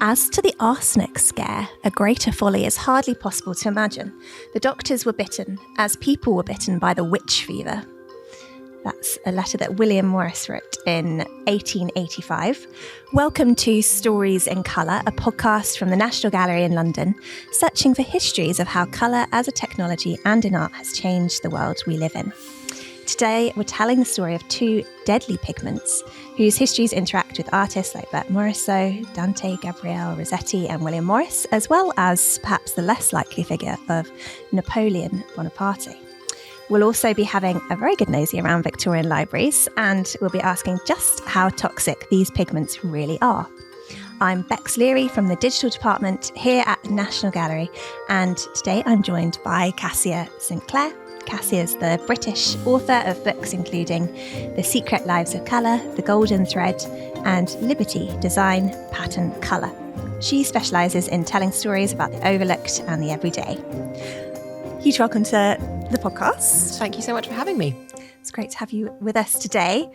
As to the arsenic scare, a greater folly is hardly possible to imagine. The doctors were bitten, as people were bitten by the witch fever. That's a letter that William Morris wrote in 1885. Welcome to Stories in Colour, a podcast from the National Gallery in London, searching for histories of how colour as a technology and in art has changed the world we live in. Today, we're telling the story of two deadly pigments whose histories interact with artists like Berthe Morisot, Dante, Gabriel, Rossetti and William Morris, as well as perhaps the less likely figure of Napoleon Bonaparte. We'll also be having a very good nosy around Victorian libraries, and we'll be asking just how toxic these pigments really are. I'm Beks Leary from the digital department here at the National Gallery, and today I'm joined by Kassia St. Clair. Kassia is the British author of books including The Secret Lives of Colour, The Golden Thread, and Liberty, Design, Pattern, Colour. She specialises in telling stories about the overlooked and the everyday. Huge welcome to the podcast. Thank you so much for having me. It's great to have you with us today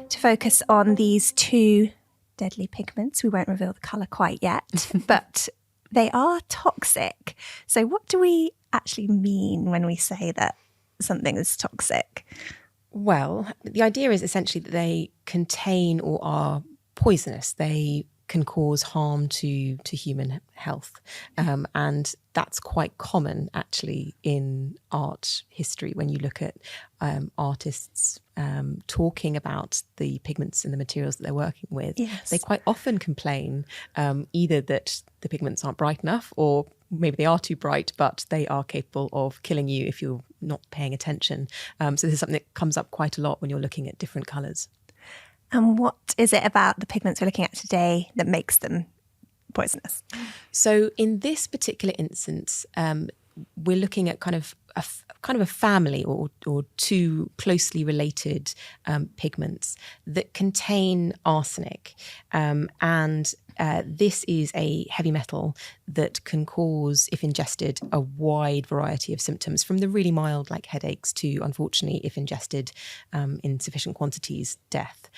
to focus on these two deadly pigments. We won't reveal the colour quite yet, but they are toxic. So what do we actually mean when we say that something is toxic? Well, the idea is essentially that they contain or are poisonous. They can cause harm to human health. And that's quite common actually in art history when you look at artists talking about the pigments and the materials that they're working with. Yes. They quite often complain either that the pigments aren't bright enough, or maybe they are too bright, but they are capable of killing you if you're not paying attention. So this is something that comes up quite a lot when you're looking at different colours. And what is it about the pigments we're looking at today that makes them poisonous? So in this particular instance, we're looking at kind of a family or two closely related pigments that contain arsenic. And this is a heavy metal that can cause, if ingested, a wide variety of symptoms, from the really mild like headaches to, unfortunately, if ingested in sufficient quantities, death.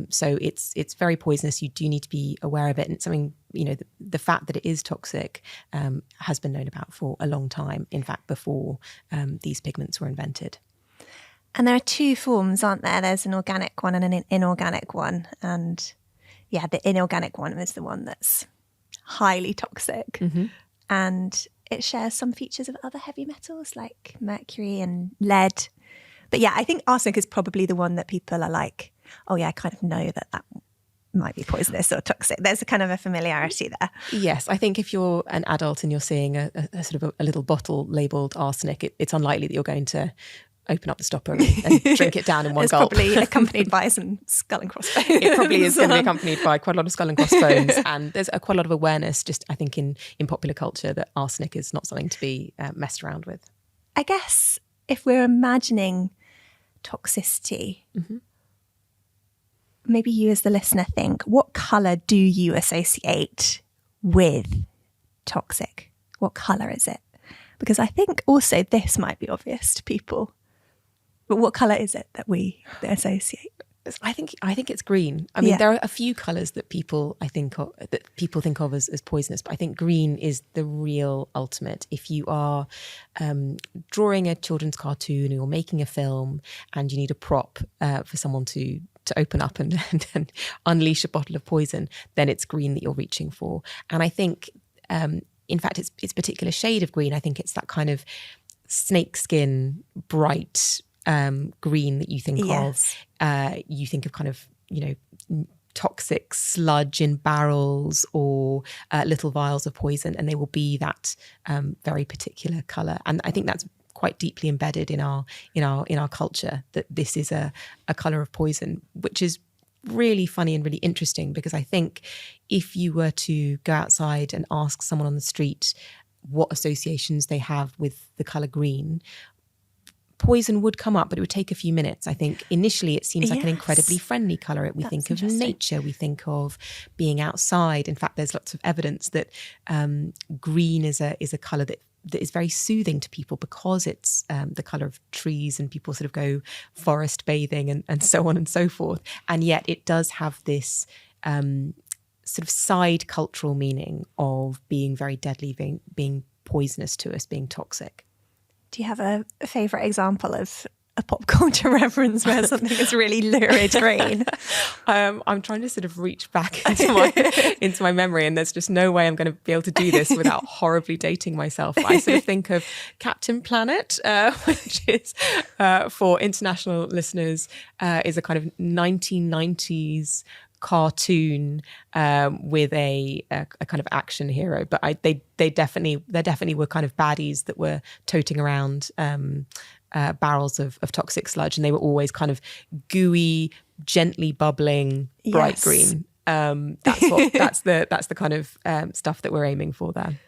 So it's very poisonous. You do need to be aware of it. And it's something, the fact that it is toxic has been known about for a long time, in fact, before these pigments were invented. And there are two forms, aren't there? There's an organic one and an inorganic one. And yeah, the inorganic one is the one that's highly toxic. Mm-hmm. And it shares some features of other heavy metals like mercury and lead. But yeah, I think arsenic is probably the one that people are like, oh yeah, I kind of know that might be poisonous or toxic. There's a kind of a familiarity there. Yes, I think if you're an adult and you're seeing a sort of a little bottle labelled arsenic, it's unlikely that you're going to open up the stopper and drink it down in one gulp. It's probably accompanied by some skull and crossbones. It probably is going to be accompanied by quite a lot of skull and crossbones. And there's quite a lot of awareness, just I think in popular culture, that arsenic is not something to be messed around with. I guess if we're imagining toxicity, mm-hmm. maybe you as the listener think, what colour do you associate with toxic? What colour is it? Because I think also this might be obvious to people. But what colour is it that we associate? I think it's green. I mean, there are a few colours that people think of as poisonous, but I think green is the real ultimate. If you are drawing a children's cartoon or you're making a film and you need a prop for someone to open up and unleash a bottle of poison, then it's green that you're reaching for. And I think, in fact, it's particular shade of green. I think it's that kind of snakeskin, bright green that you think yes. of. You think of kind of, toxic sludge in barrels or little vials of poison, and they will be that very particular colour. And I think that's quite deeply embedded in our culture, that this is a colour of poison, which is really funny and really interesting, because I think if you were to go outside and ask someone on the street what associations they have with the colour green, poison would come up, but it would take a few minutes. I think initially it seems like an incredibly friendly colour. We think of nature, we think of being outside. In fact, there's lots of evidence that green is a colour that is very soothing to people, because it's the colour of trees, and people sort of go forest bathing and so on and so forth. And yet it does have this sort of side cultural meaning of being very deadly, being poisonous to us, being toxic. Do you have a favourite example of a pop culture reference where something is really lurid green? I'm trying to sort of reach back into my memory, and there's just no way I'm going to be able to do this without horribly dating myself. I sort of think of Captain Planet, which is, for international listeners, is a kind of 1990s cartoon with a kind of action hero. But they definitely were kind of baddies that were toting around barrels of toxic sludge, and they were always kind of gooey, gently bubbling, bright green. That's the kind of stuff that we're aiming for there.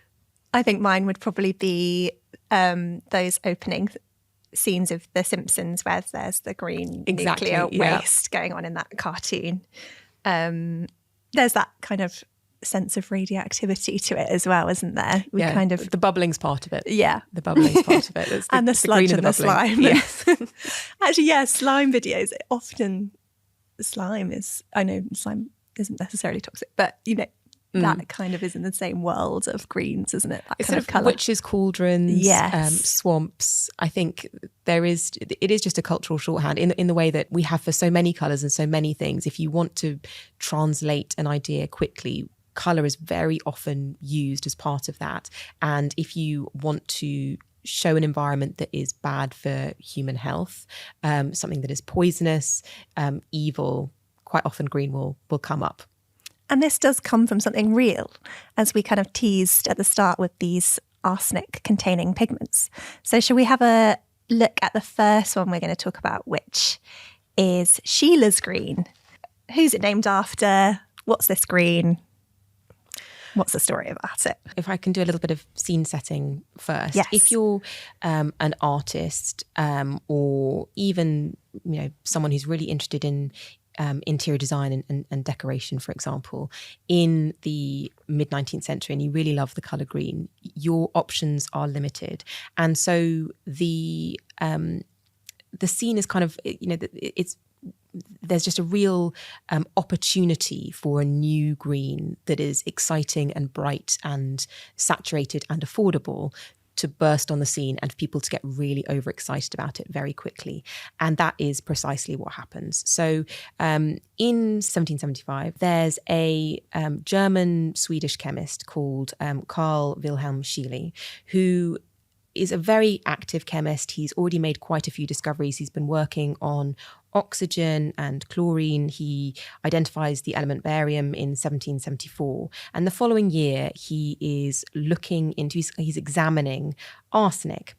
I think mine would probably be those opening scenes of The Simpsons where there's the green nuclear waste going on in that cartoon. There's that kind of sense of radioactivity to it as well, isn't there? Kind of the bubbling's part of it. Yeah, the bubbling's part of it. And the sludge and the slime. Yes. Actually, slime videos. Often, slime isn't necessarily toxic, but that kind of is in the same world of greens, isn't it? That kind of colour. Witches' cauldrons, swamps. I think it is just a cultural shorthand in the way that we have for so many colours and so many things. If you want to translate an idea quickly, colour is very often used as part of that. And if you want to show an environment that is bad for human health, something that is poisonous, evil, quite often green will come up. And this does come from something real, as we kind of teased at the start with these arsenic-containing pigments. So shall we have a look at the first one we're going to talk about, which is Scheele's green? Who's it named after? What's this green? What's the story about it? If I can do a little bit of scene setting first. Yes. If you're an artist or even someone who's really interested in interior design and decoration, for example, in the mid-19th century, and you really love the colour green, your options are limited. And so the scene is kind of, there's just a real opportunity for a new green that is exciting and bright and saturated and affordable to burst on the scene and for people to get really overexcited about it very quickly. And that is precisely what happens. So in 1775, there's a German-Swedish chemist called Carl Wilhelm Scheele, who is a very active chemist. He's already made quite a few discoveries. He's been working on oxygen and chlorine. He identifies the element barium in 1774. And the following year, he is he's examining arsenic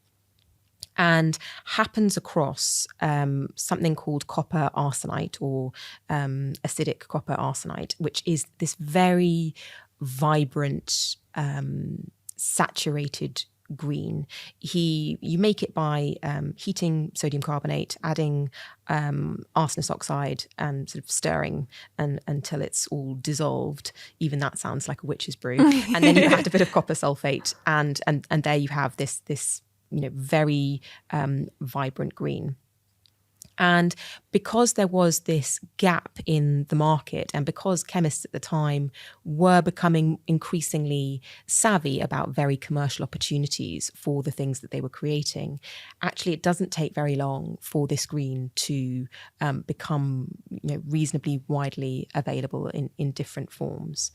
and happens across something called copper arsenite, or acidic copper arsenite, which is this very vibrant, saturated green. You make it by heating sodium carbonate, adding arsenous oxide, and sort of stirring until it's all dissolved. Even that sounds like a witch's brew. And then you add a bit of copper sulfate, and there you have this very vibrant green. And because there was this gap in the market, and because chemists at the time were becoming increasingly savvy about very commercial opportunities for the things that they were creating, actually it doesn't take very long for this green to become reasonably widely available in different forms.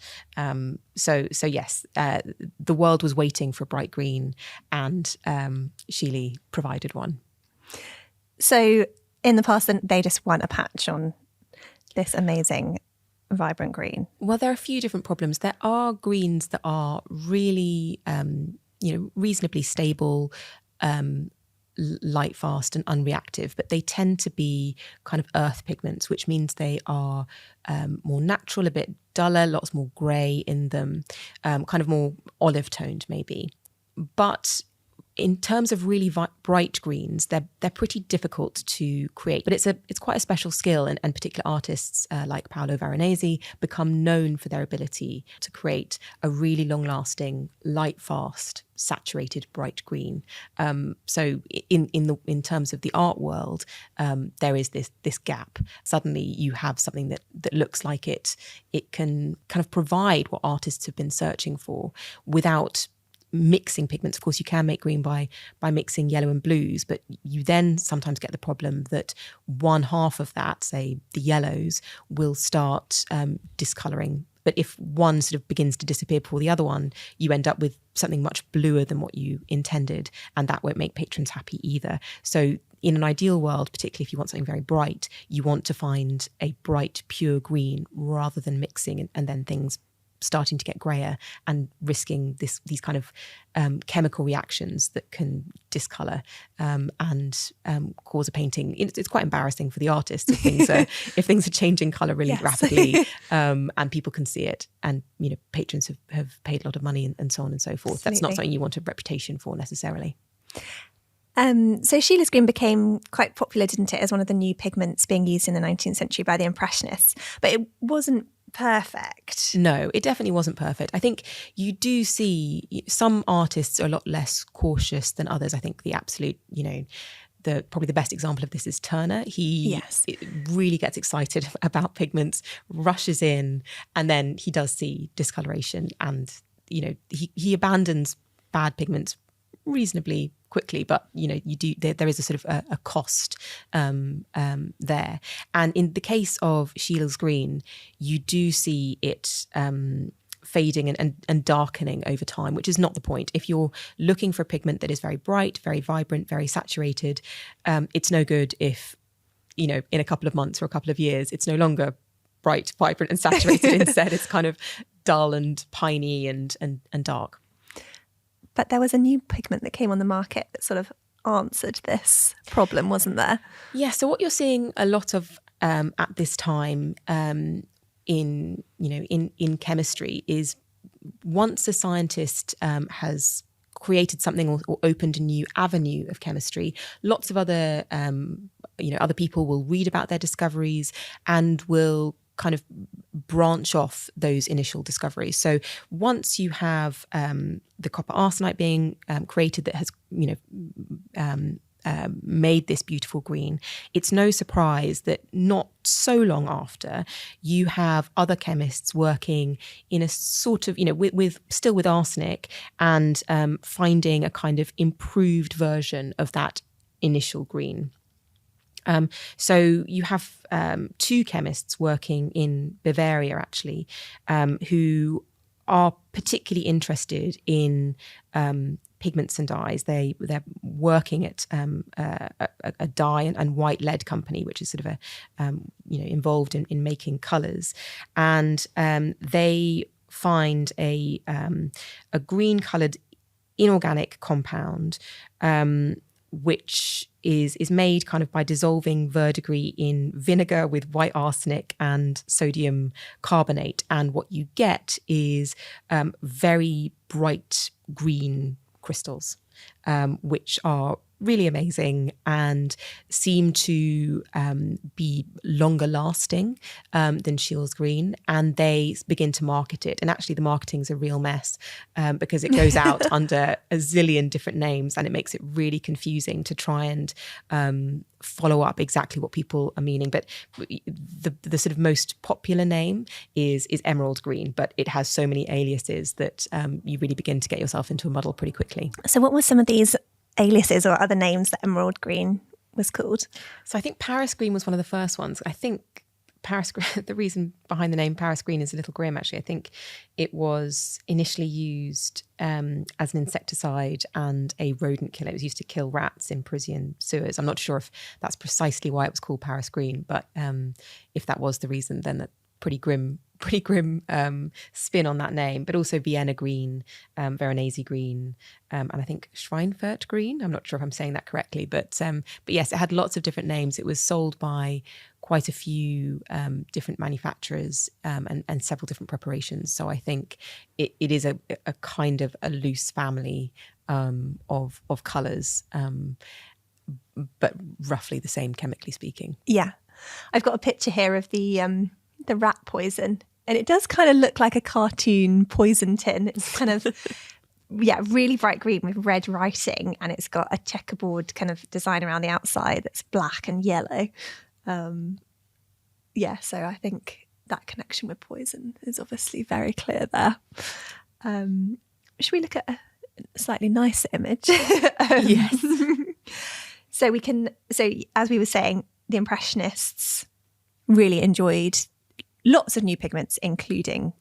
So yes, the world was waiting for bright green, and Scheele provided one. So in the past, they just want a patch on this amazing, vibrant green. Well, there are a few different problems. There are greens that are really, reasonably stable, light fast and unreactive, but they tend to be kind of earth pigments, which means they are more natural, a bit duller, lots more grey in them, kind of more olive toned maybe. But in terms of really bright greens, they're pretty difficult to create, but it's quite a special skill, and particular artists like Paolo Veronese become known for their ability to create a really long-lasting, light, fast, saturated, bright green. So in terms of the art world, there is this gap. Suddenly, you have something that looks like it can kind of provide what artists have been searching for without mixing pigments. Of course, you can make green by mixing yellow and blues, but you then sometimes get the problem that one half of that, say the yellows, will start discolouring. But if one sort of begins to disappear before the other one, you end up with something much bluer than what you intended, and that won't make patrons happy either. So in an ideal world, particularly if you want something very bright, you want to find a bright, pure green rather than mixing and then things starting to get grayer and risking these kind of chemical reactions that can discolour and cause a painting. It's quite embarrassing for the artist if things are changing colour really rapidly, and people can see it, and patrons have paid a lot of money and so on and so forth. Absolutely. That's not something you want a reputation for necessarily. So Scheele's green became quite popular, didn't it, as one of the new pigments being used in the 19th century by the Impressionists, but it wasn't perfect. No, it definitely wasn't perfect. I think you do see some artists are a lot less cautious than others. I think the absolute, probably the best example of this is Turner. He really gets excited about pigments, rushes in, and then he does see discoloration, and he abandons bad pigments reasonably quickly, but there is a sort of a cost there. And in the case of Scheele's green, you do see it fading and darkening over time, which is not the point. If you're looking for a pigment that is very bright, very vibrant, very saturated, it's no good if in a couple of months or a couple of years it's no longer bright, vibrant and saturated. Instead it's kind of dull and piney and dark. But there was a new pigment that came on the market that sort of answered this problem, wasn't there? Yeah, so what you're seeing a lot of at this time in chemistry is once a scientist has created something or opened a new avenue of chemistry, lots of other other people will read about their discoveries and will kind of branch off those initial discoveries. So once you have the copper arsenite being created that has made this beautiful green, it's no surprise that not so long after you have other chemists working in a sort of with arsenic and finding a kind of improved version of that initial green. So you have two chemists working in Bavaria, actually, who are particularly interested in pigments and dyes. They're working at a dye and white lead company, which is sort of involved in making colours, and they find a green coloured inorganic compound, which is made kind of by dissolving verdigris in vinegar with white arsenic and sodium carbonate. And what you get is very bright green crystals, which are really amazing and seem to be longer lasting than Scheele's green, and they begin to market it. And actually the marketing's a real mess because it goes out under a zillion different names, and it makes it really confusing to try and follow up exactly what people are meaning. But the sort of most popular name is emerald green, but it has so many aliases that you really begin to get yourself into a muddle pretty quickly. So what were some of these aliases or other names that emerald green was called? So I think Paris green was one of the first ones. I think Paris green, the reason behind the name Paris green is a little grim, actually. I think it was initially used as an insecticide and a rodent killer. It was used to kill rats in Parisian sewers. I'm not sure if that's precisely why it was called Paris green, but if that was the reason, then that's pretty grim spin on that name. But also Vienna green, Veronese green, and I think Schweinfurt green. I'm not sure if I'm saying that correctly, but yes, it had lots of different names. It was sold by quite a few different manufacturers and several different preparations. So I think it is a kind of a loose family of colours, but roughly the same chemically speaking. Yeah. I've got a picture here of the rat poison, and it does kind of look like a cartoon poison tin. It's kind of, really bright green with red writing, and it's got a checkerboard kind of design around the outside that's black and yellow. So I think that connection with poison is obviously very clear there. Should we look at a slightly nicer image? Yes. So as we were saying, the Impressionists really enjoyed lots of new pigments, including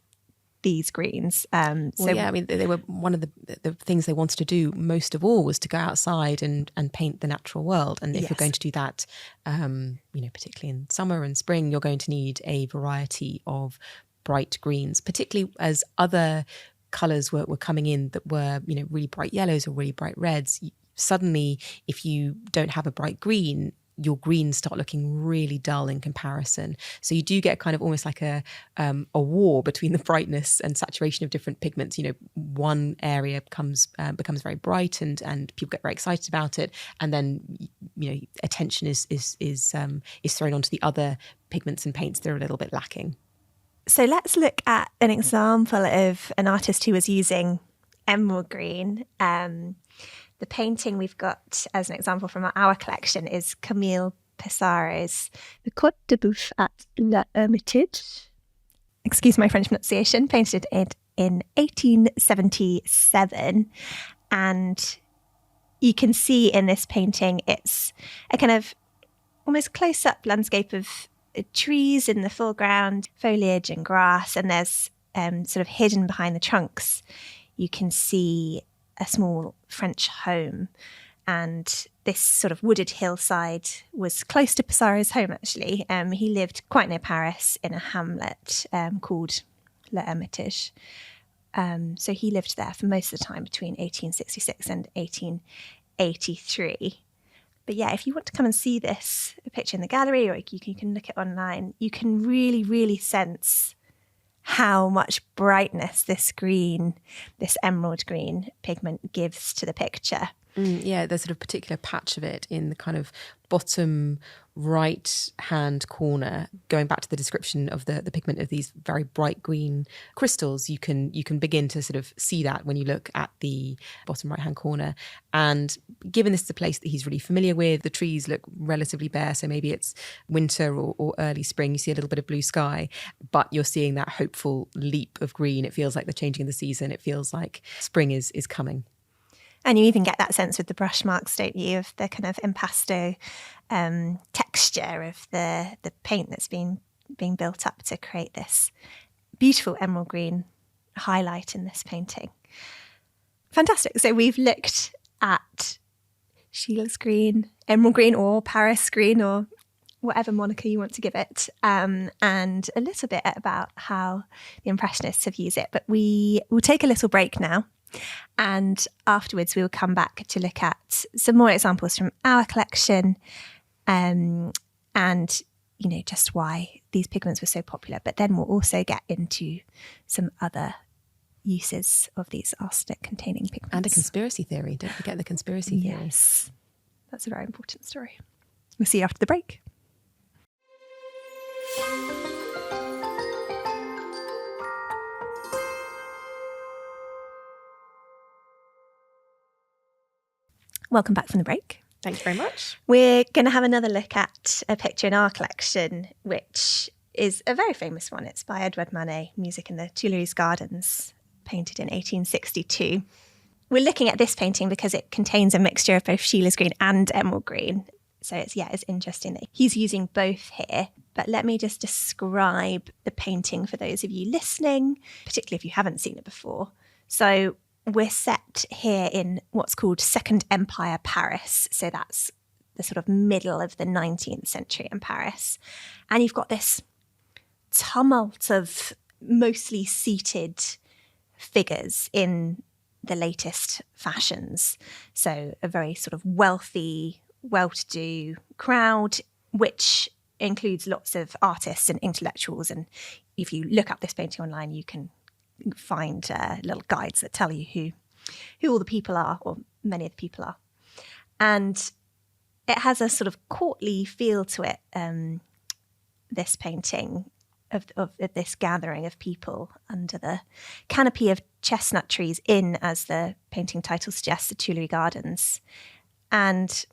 these greens. They were one of the things they wanted to do most of all was to go outside and paint the natural world. And if you're going to do that, particularly in summer and spring, you're going to need a variety of bright greens, particularly as other colours were coming in that were, really bright yellows or really bright reds. Suddenly, if you don't have a bright green, your greens start looking really dull in comparison. So you do get kind of almost like a war between the brightness and saturation of different pigments. One area becomes very bright and people get very excited about it, and then attention is thrown onto the other pigments and paints that are a little bit lacking. So let's look at an example of an artist who was using emerald green. The painting we've got as an example from our collection is Camille Pissarro's The Côte de Boeuf at La Hermitage. Excuse my French pronunciation, painted it in 1877. And you can see in this painting, it's a kind of almost close-up landscape of trees in the foreground, foliage and grass, and there's sort of hidden behind the trunks, you can see a small French home. And this sort of wooded hillside was close to Pissarro's home, actually. He lived quite near Paris in a hamlet called La Hermitage. So he lived there for most of the time between 1866 and 1883. But if you want to come and see this picture in the gallery, or you can look it online, you can really, really sense how much brightness this emerald green pigment gives to the picture. There's sort of particular patch of it in the kind of bottom right hand corner. Going back to the description of the pigment of these very bright green crystals, you can begin to sort of see that when you look at the bottom right hand corner. And given this is a place that he's really familiar with, the trees look relatively bare, so maybe it's winter or early spring, you see a little bit of blue sky, but you're seeing that hopeful leap of green. It feels like the changing of the season. It feels like spring is coming. And you even get that sense with the brush marks, don't you, of the kind of impasto texture of the paint that's being built up to create this beautiful emerald green highlight in this painting. Fantastic. So we've looked at Scheele's green, emerald green, or Paris green, or whatever moniker you want to give it, and a little bit about how the Impressionists have used it. But we will take a little break now. And afterwards, we will come back to look at some more examples from our collection, and just why these pigments were so popular. But then we'll also get into some other uses of these arsenic-containing pigments. And a conspiracy theory. Don't forget the conspiracy theory. Yes, that's a very important story. We'll see you after the break. Welcome back from the break. Thanks very much. We're going to have another look at a picture in our collection, which is a very famous one. It's by Edouard Manet, Music in the Tuileries Gardens, painted in 1862. We're looking at this painting because it contains a mixture of both Scheele's green and emerald green. So it's interesting that he's using both here. But let me just describe the painting for those of you listening, particularly if you haven't seen it before. So we're set here in what's called Second Empire Paris. So that's the sort of middle of the 19th century in Paris. And you've got this tumult of mostly seated figures in the latest fashions. So a very sort of wealthy, well-to-do crowd, which includes lots of artists and intellectuals. And if you look up this painting online, you can find little guides that tell you who all the people are, or many of the people are. And it has a sort of courtly feel to it, this painting of this gathering of people under the canopy of chestnut trees in, as the painting title suggests, the Tuileries Gardens. And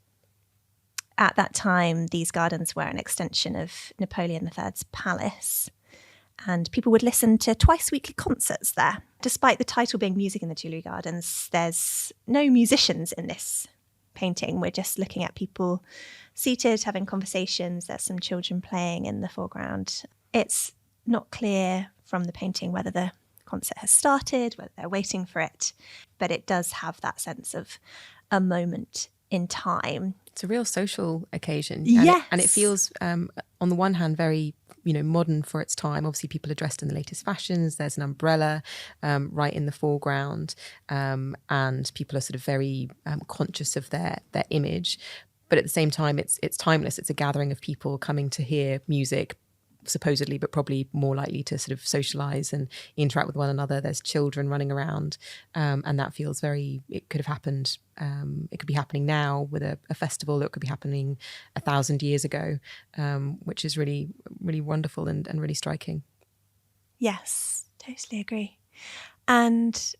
at that time, these gardens were an extension of Napoleon III's palace. And people would listen to twice-weekly concerts there. Despite the title being Music in the Tuileries Gardens, there's no musicians in this painting. We're just looking at people seated, having conversations. There's some children playing in the foreground. It's not clear from the painting whether the concert has started, whether they're waiting for it, but it does have that sense of a moment in time. It's a real social occasion. Yes. And it feels, on the one hand, very, modern for its time. Obviously, people are dressed in the latest fashions. There's an umbrella right in the foreground, and people are sort of very conscious of their image. But at the same time, it's timeless. It's a gathering of people coming to hear music, supposedly, but probably more likely to sort of socialise and interact with one another. There's children running around, and that feels very, it could have happened, it could be happening now with a festival, it could be happening 1,000 years ago, which is really, really wonderful and really striking. Yes, totally agree. And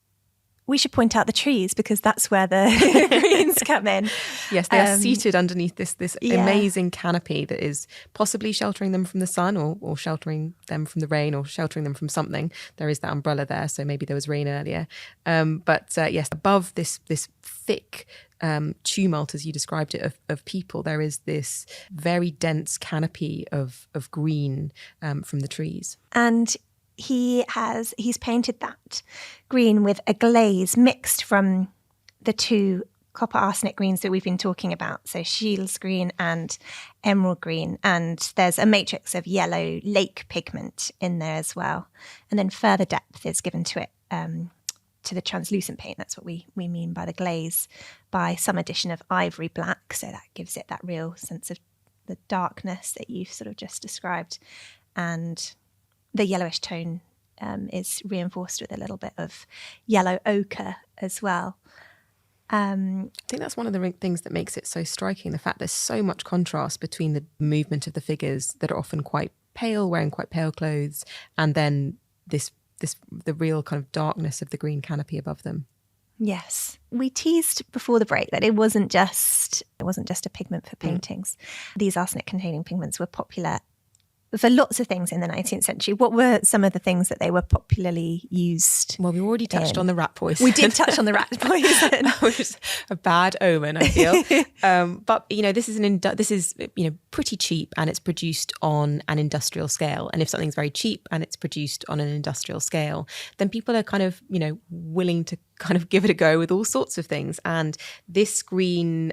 we should point out the trees, because that's where the greens come in. Yes, they are seated underneath this amazing canopy that is possibly sheltering them from the sun, or sheltering them from the rain, or sheltering them from something. There is that umbrella there, so maybe there was rain earlier. But yes, above this thick tumult, as you described it, of people, there is this very dense canopy of green from the trees. And he's painted that green with a glaze mixed from the two copper arsenic greens that we've been talking about, so Scheele's green and emerald green, and there's a matrix of yellow lake pigment in there as well, and then further depth is given to it, to the translucent paint. That's what we mean by the glaze, by some addition of ivory black, so that gives it that real sense of the darkness that you've sort of just described. And the yellowish tone is reinforced with a little bit of yellow ochre as well. I think that's one of the things that makes it so striking, the fact there's so much contrast between the movement of the figures that are often quite pale, wearing quite pale clothes, and then the real kind of darkness of the green canopy above them. Yes. We teased before the break that it wasn't just a pigment for paintings. These arsenic-containing pigments were popular for lots of things in the 19th century. What were some of the things that they were popularly used? Well, we already touched on the rat poison. We did touch on the rat poison. Which is a bad omen, I feel. But, this is pretty cheap, and it's produced on an industrial scale. And if something's very cheap and it's produced on an industrial scale, then people are kind of, willing to kind of give it a go with all sorts of things. And this green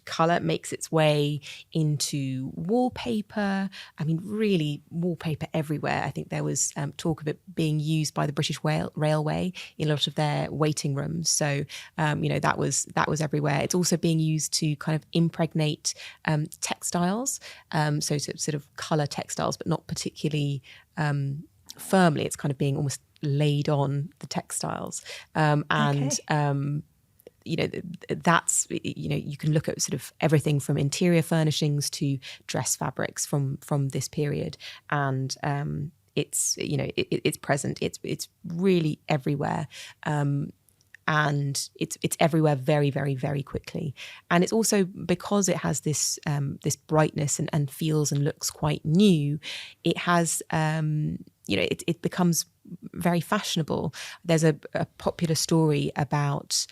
colour makes its way into wallpaper. I mean, really wallpaper everywhere. I think there was talk of it being used by the British Railway in a lot of their waiting rooms. So, that was everywhere. It's also being used to kind of impregnate textiles. So to sort of colour textiles, but not particularly firmly. It's kind of being almost laid on the textiles, that's you can look at sort of everything from interior furnishings to dress fabrics from this period, and it's it's present. It's really everywhere. And it's everywhere very, very, very quickly. And it's also because it has this brightness and feels and looks quite new, it has it becomes very fashionable. There's a popular story about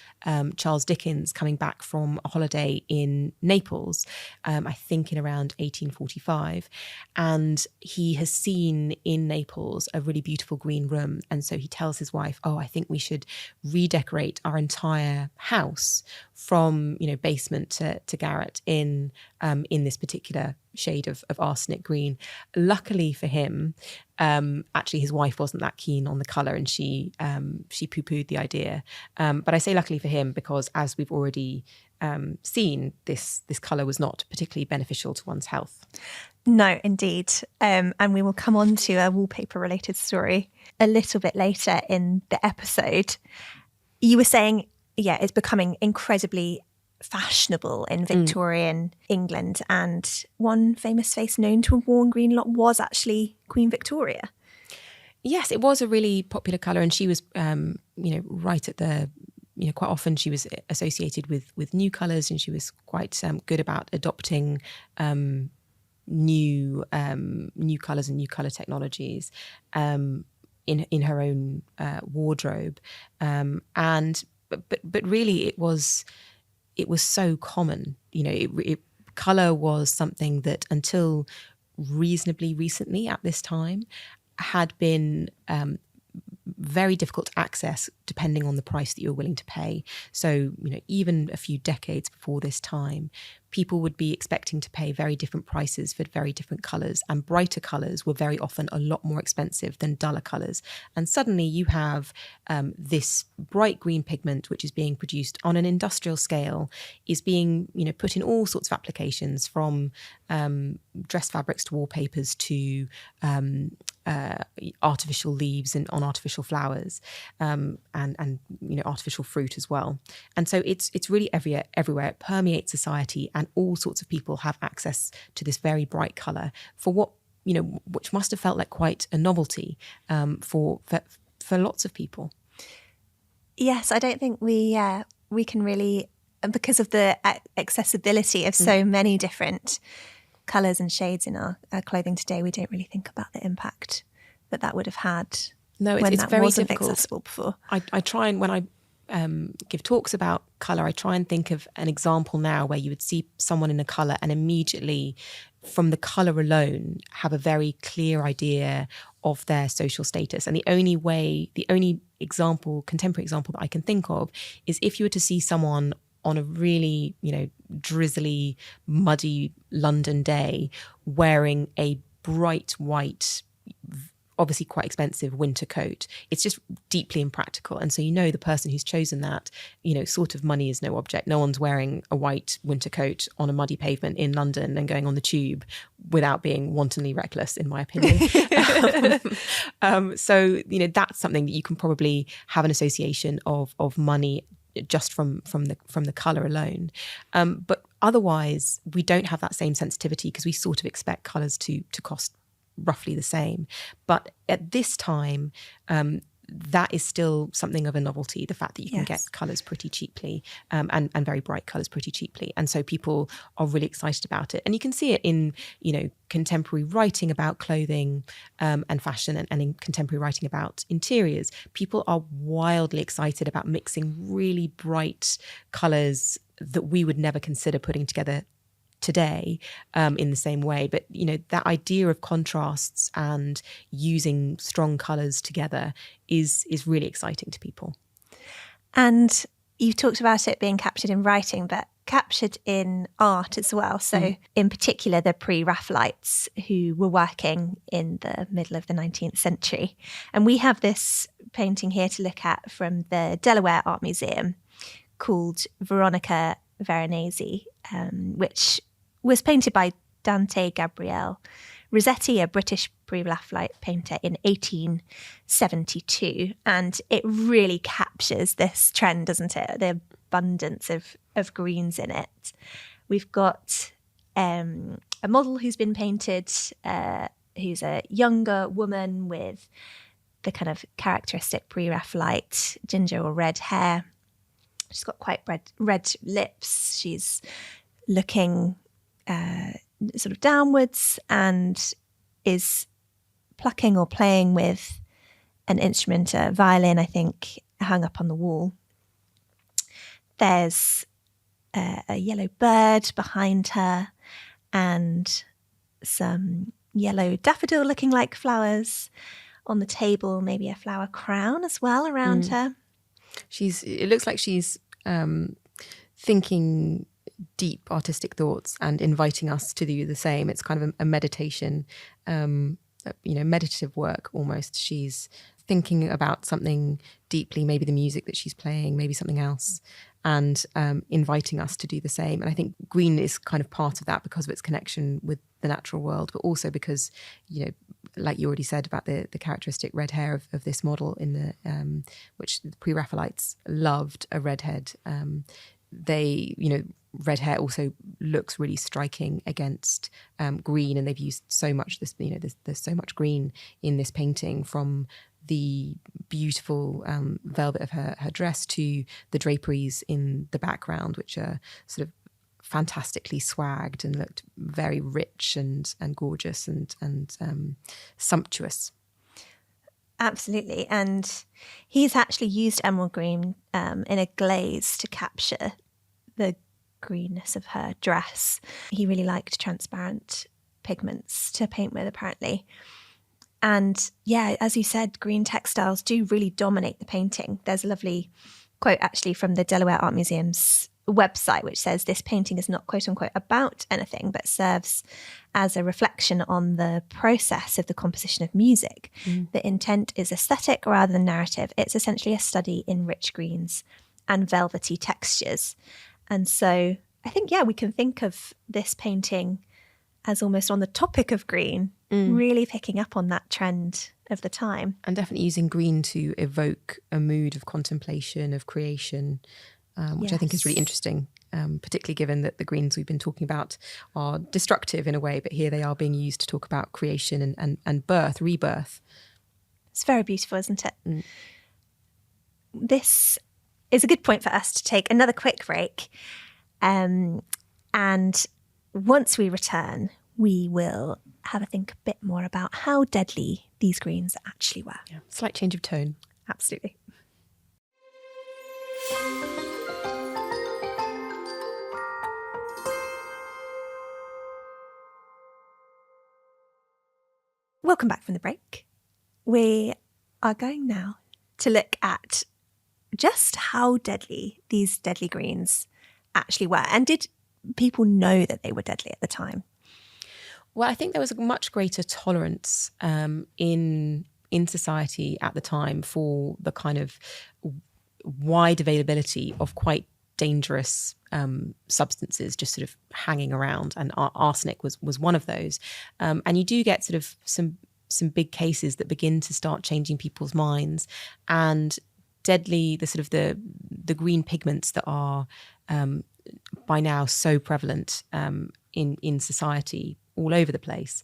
Charles Dickens coming back from a holiday in Naples, I think in around 1845, and he has seen in Naples a really beautiful green room, and so he tells his wife, I think we should redecorate our entire house from basement to garret in this particular shade of arsenic green. Luckily for him, actually his wife wasn't that keen on the colour, and she poo-pooed the idea. But I say luckily for him because, as we've already seen, this colour was not particularly beneficial to one's health. No, indeed. And we will come on to a wallpaper-related story a little bit later in the episode. You were saying it's becoming incredibly fashionable in Victorian England. And one famous face known to have worn green a lot was actually Queen Victoria. Yes, it was a really popular colour, and she was, right at the, quite often she was associated with new colours, and she was quite good about adopting new colours and new colour technologies in her own wardrobe, but really it was so common. Colour was something that until reasonably recently at this time had been very difficult to access depending on the price that you're willing to pay. So, even a few decades before this time, people would be expecting to pay very different prices for very different colours, and brighter colours were very often a lot more expensive than duller colours. And suddenly you have this bright green pigment, which is being produced on an industrial scale, is being put in all sorts of applications, from dress fabrics to wallpapers to artificial leaves and on artificial flowers, and artificial fruit as well. And so it's really everywhere. It permeates society, and all sorts of people have access to this very bright colour for what which must have felt like quite a novelty for lots of people. Yes, I don't think we can really, because of the accessibility of so many different colours and shades in our clothing today, we don't really think about the impact that would have had. No, when it's that very wasn't difficult. accessible before. I try, and when I give talks about colour, I try and think of an example now where you would see someone in a colour and immediately from the colour alone have a very clear idea of their social status. And the only contemporary example that I can think of is if you were to see someone on a really, drizzly, muddy London day wearing a bright white, obviously quite expensive winter coat. It's just deeply impractical. And so the person who's chosen that, sort of money is no object. No one's wearing a white winter coat on a muddy pavement in London and going on the tube without being wantonly reckless, in my opinion. So that's something that you can probably have an association of money just from the colour alone. But otherwise, we don't have that same sensitivity because we sort of expect colours to cost roughly the same. But at this time, that is still something of a novelty, the fact that you can get colours pretty cheaply, and very bright colours pretty cheaply. And so people are really excited about it. And you can see it in, contemporary writing about clothing and fashion, and in contemporary writing about interiors. People are wildly excited about mixing really bright colours that we would never consider putting together today in the same way. But that idea of contrasts and using strong colours together is really exciting to people. And you talked about it being captured in writing, but captured in art as well. So in particular, the pre-Raphaelites who were working in the middle of the 19th century. And we have this painting here to look at from the Delaware Art Museum called Veronica Veronese, which was painted by Dante, Gabriel, Rossetti, a British pre-Raphaelite painter, in 1872. And it really captures this trend, doesn't it? The abundance of greens in it. We've got a model who's been painted, who's a younger woman with the kind of characteristic pre-Raphaelite ginger or red hair. She's got quite red lips. She's looking sort of downwards and is plucking or playing with an instrument, a violin, I think, hung up on the wall. There's a yellow bird behind her and some yellow daffodil looking like flowers on the table, maybe a flower crown as well around her. It looks like she's thinking deep artistic thoughts and inviting us to do the same. It's kind of a meditation, meditative work almost. She's thinking about something deeply, maybe the music that she's playing, maybe something else, and inviting us to do the same. And I think green is kind of part of that because of its connection with the natural world, but also because, like you already said about the characteristic red hair of this model in the which the Pre-Raphaelites loved a redhead. They, red hair also looks really striking against green, and they've used so much there's so much green in this painting, from the beautiful velvet of her dress to the draperies in the background, which are sort of fantastically swagged and looked very rich and gorgeous and sumptuous. Absolutely. And he's actually used emerald green in a glaze to capture the greenness of her dress. He really liked transparent pigments to paint with, apparently. And yeah, as you said, green textiles do really dominate the painting. There's a lovely quote actually from the Delaware Art Museum's website, which says this painting is not quote unquote about anything, but serves as a reflection on the process of the composition of music. The intent is aesthetic rather than narrative. It's essentially a study in rich greens and velvety textures. And so I think, we can think of this painting as almost on the topic of green, really picking up on that trend of the time. And definitely using green to evoke a mood of contemplation, of creation, which I think is really interesting, particularly given that the greens we've been talking about are destructive in a way, but here they are being used to talk about creation and birth, rebirth. It's very beautiful, isn't it? This is a good point for us to take another quick break. And once we return, we will have a think a bit more about how deadly these greens actually were. Yeah, slight change of tone. Absolutely. Welcome back from the break. We are going now to look at just how deadly these deadly greens actually were. And did people know that they were deadly at the time? Well, I think there was a much greater tolerance in society at the time for the kind of wide availability of quite dangerous substances just sort of hanging around, and arsenic was one of those. And you do get sort of some big cases that begin to start changing people's minds, and deadly the green pigments that are by now so prevalent in society all over the place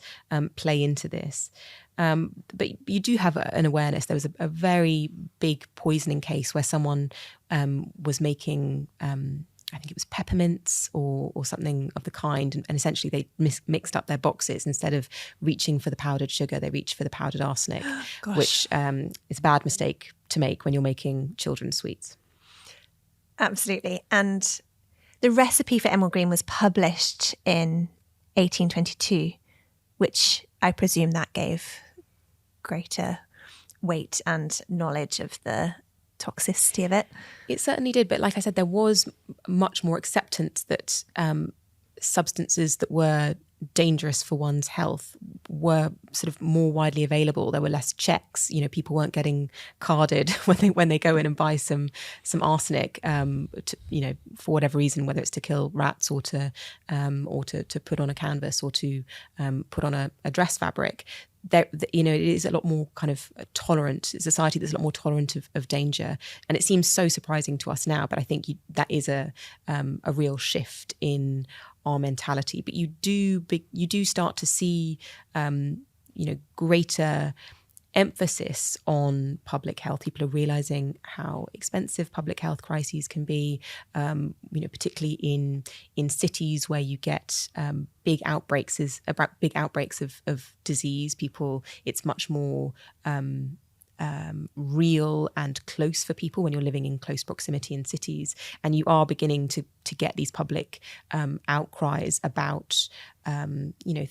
play into this. But you do have an awareness. There was a very big poisoning case where someone was making, I think it was peppermints or something of the kind, and essentially they mixed up their boxes. Instead of reaching for the powdered sugar, they reached for the powdered arsenic, which is a bad mistake to make when you're making children's sweets. Absolutely. And the recipe for emerald green was published in 1822, which I presume that gave greater weight and knowledge of the toxicity of it. It certainly did, but like I said, there was much more acceptance that substances that were dangerous for one's health were sort of more widely available. There were less checks. People weren't getting carded when they go in and buy some arsenic, for whatever reason, whether it's to kill rats or to put on a canvas or to put on a dress fabric. It is a lot more kind of tolerant. It's a society that's a lot more tolerant of danger, and it seems so surprising to us now. But I think that is a real shift in our mentality. But you do start to see greater emphasis on public health. People are realizing how expensive public health crises can be, particularly in cities where you get big outbreaks of disease. It's much more real and close for people when you're living in close proximity in cities, and you are beginning to get these public outcries about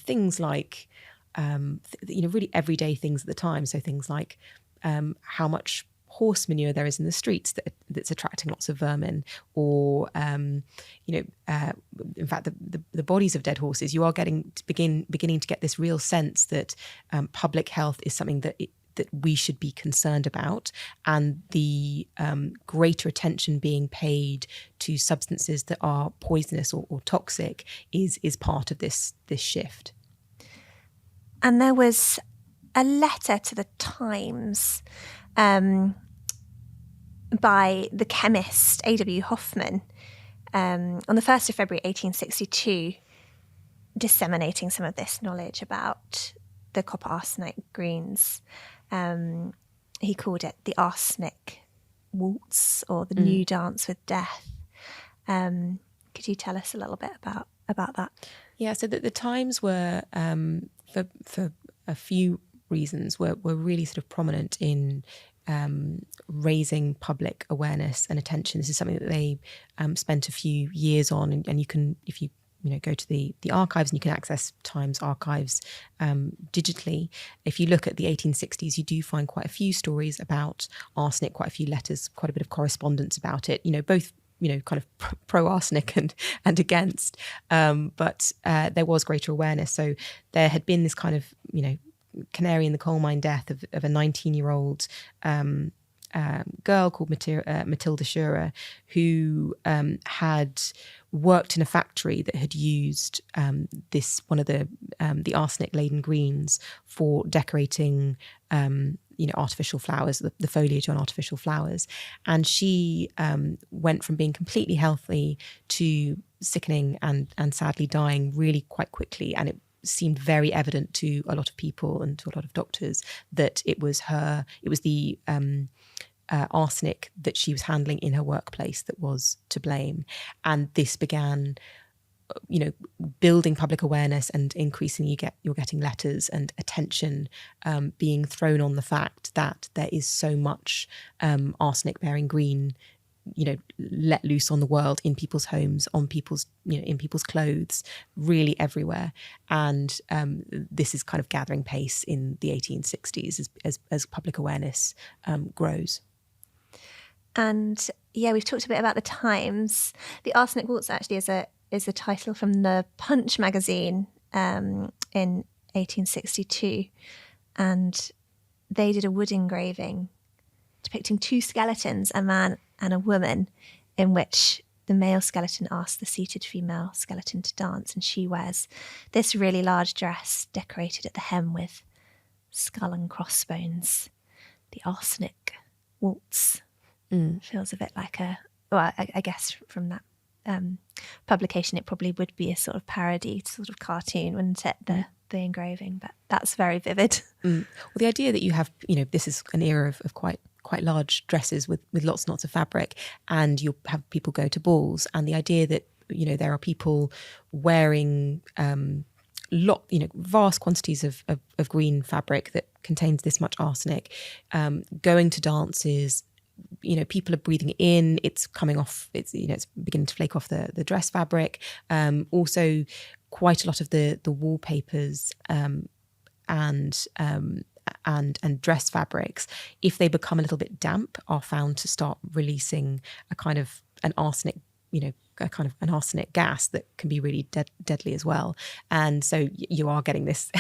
things like really everyday things at the time. So things like how much horse manure there is in the streets that's attracting lots of vermin, or in fact the bodies of dead horses. You are beginning to get this real sense that public health is something that we should be concerned about, and the greater attention being paid to substances that are poisonous or toxic is part of this shift. And there was a letter to the Times by the chemist A.W. Hoffman on the 1st of February 1862, disseminating some of this knowledge about the copper arsenite greens. He called it the arsenic waltz, or the new dance with death. Could you tell us a little bit about that? Yeah, so the Times were, for a few reasons, were really sort of prominent in raising public awareness and attention. This is something that they spent a few years on, and you can, if you go to the archives, and you can access Times archives digitally. If you look at the 1860s, you do find quite a few stories about arsenic, quite a few letters, quite a bit of correspondence about it, both kind of pro-arsenic and against, but there was greater awareness. So there had been this kind of, canary in the coal mine death of a 19-year-old girl called Matilda Scheele, who had worked in a factory that had used one of the arsenic-laden greens for decorating artificial flowers, the foliage on artificial flowers. And she went from being completely healthy to sickening and sadly dying really quite quickly. And it seemed very evident to a lot of people and to a lot of doctors that it was the arsenic that she was handling in her workplace that was to blame. And this began building public awareness, and increasingly you're getting letters and attention being thrown on the fact that there is so much arsenic bearing green let loose on the world, in people's homes, on people's in people's clothes, really everywhere. And this is kind of gathering pace in the 1860s as public awareness grows. And yeah, we've talked a bit about the Times. The Arsenic Waltz actually is a title from the Punch magazine in 1862, and they did a wood engraving depicting two skeletons, a man and a woman, in which the male skeleton asks the seated female skeleton to dance, and she wears this really large dress decorated at the hem with skull and crossbones. The Arsenic Waltz feels a bit like I guess from that publication it probably would be a sort of parody sort of cartoon, wouldn't it, the engraving? But that's very vivid. Well, the idea that you have, this is an era of quite large dresses with lots and lots of fabric, and you'll have people go to balls, and the idea that there are people wearing vast quantities of green fabric that contains this much arsenic, going to dances. People are breathing it in, it's coming off, it's beginning to flake off the dress fabric. Also quite a lot of the wallpapers and dress fabrics, if they become a little bit damp, are found to start releasing a kind of an arsenic, a kind of an arsenic gas that can be really deadly as well. And so you are getting this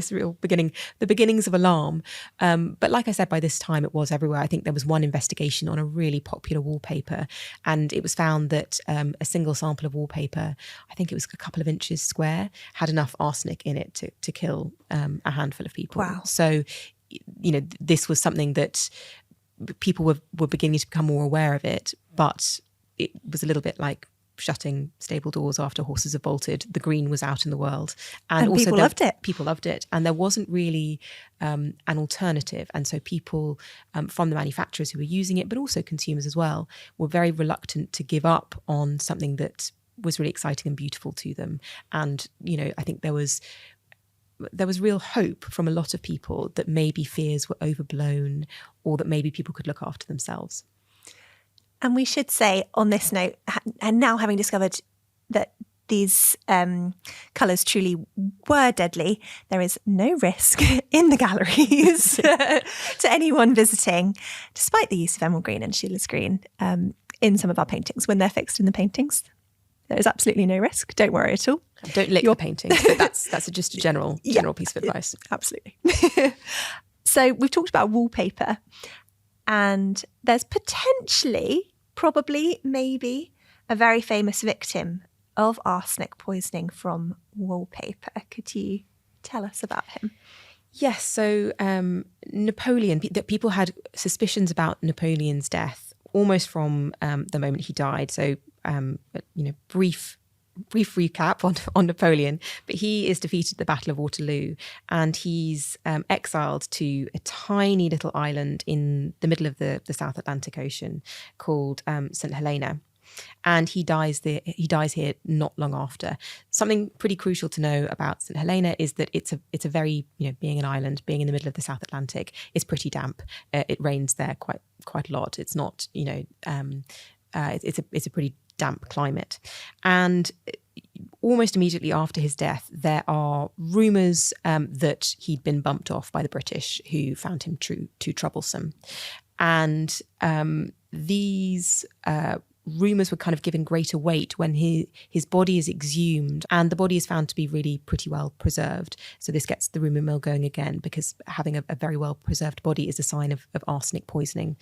real the beginnings of alarm. But like I said, by this time it was everywhere. I think there was one investigation on a really popular wallpaper, and it was found that a single sample of wallpaper, I think it was a couple of inches square, had enough arsenic in it to kill a handful of people. Wow. So, this was something that people were beginning to become more aware of it, but it was a little bit like shutting stable doors after horses have bolted. The green was out in the world, and also people loved it. People loved it, and there wasn't really an alternative. And so people from the manufacturers who were using it, but also consumers as well, were very reluctant to give up on something that was really exciting and beautiful to them. And I think there was real hope from a lot of people that maybe fears were overblown, or that maybe people could look after themselves. And we should say on this note, and now having discovered that these colours truly were deadly, there is no risk in the galleries to anyone visiting, despite the use of emerald green and Scheele's green in some of our paintings. When they're fixed in the paintings, there is absolutely no risk. Don't worry at all. Don't lick the paintings. But that's just a general piece of advice. Absolutely. So we've talked about wallpaper, and there's potentially, probably, maybe, a very famous victim of arsenic poisoning from wallpaper. Could you tell us about him? Yes, so Napoleon, that people had suspicions about Napoleon's death almost from the moment he died. So, brief recap on Napoleon, but he is defeated at the Battle of Waterloo, and he's exiled to a tiny little island in the middle of the South Atlantic Ocean called St. Helena. And he dies here not long after. Something pretty crucial to know about St. Helena is that it's a very, being an island, being in the middle of the South Atlantic, it's pretty damp. It rains there quite a lot. It's not, it's a pretty damp climate. And almost immediately after his death, there are rumours that he'd been bumped off by the British, who found him too troublesome. And these rumours were kind of given greater weight when his body is exhumed, and the body is found to be really pretty well preserved. So this gets the rumour mill going again, because having a very well preserved body is a sign of arsenic poisoning.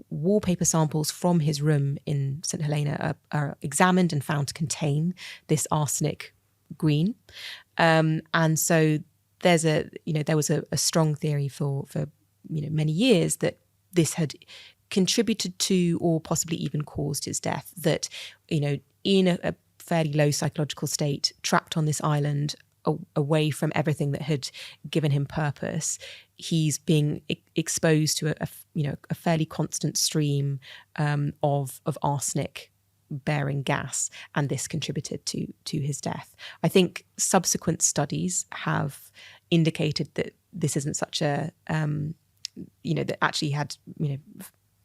Wallpaper samples from his room in St. Helena are examined and found to contain this arsenic green. And so there was a strong theory for many years that this had contributed to, or possibly even caused, his death. That, in a fairly low psychological state, trapped on this island, away from everything that had given him purpose, he's being exposed to a fairly constant stream of arsenic bearing gas, and this contributed to his death. I think subsequent studies have indicated that this isn't such a that actually had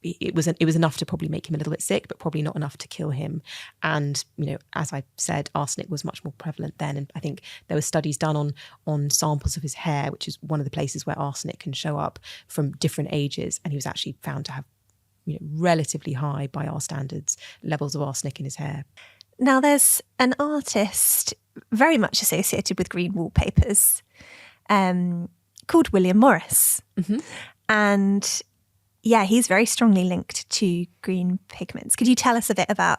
it was enough to probably make him a little bit sick, but probably not enough to kill him. And as I said, arsenic was much more prevalent then, and I think there were studies done on samples of his hair, which is one of the places where arsenic can show up, from different ages, and he was actually found to have relatively high, by our standards, levels of arsenic in his hair. Now, there's an artist very much associated with green wallpapers called William Morris. Mm-hmm. And yeah, he's very strongly linked to green pigments. Could you tell us a bit about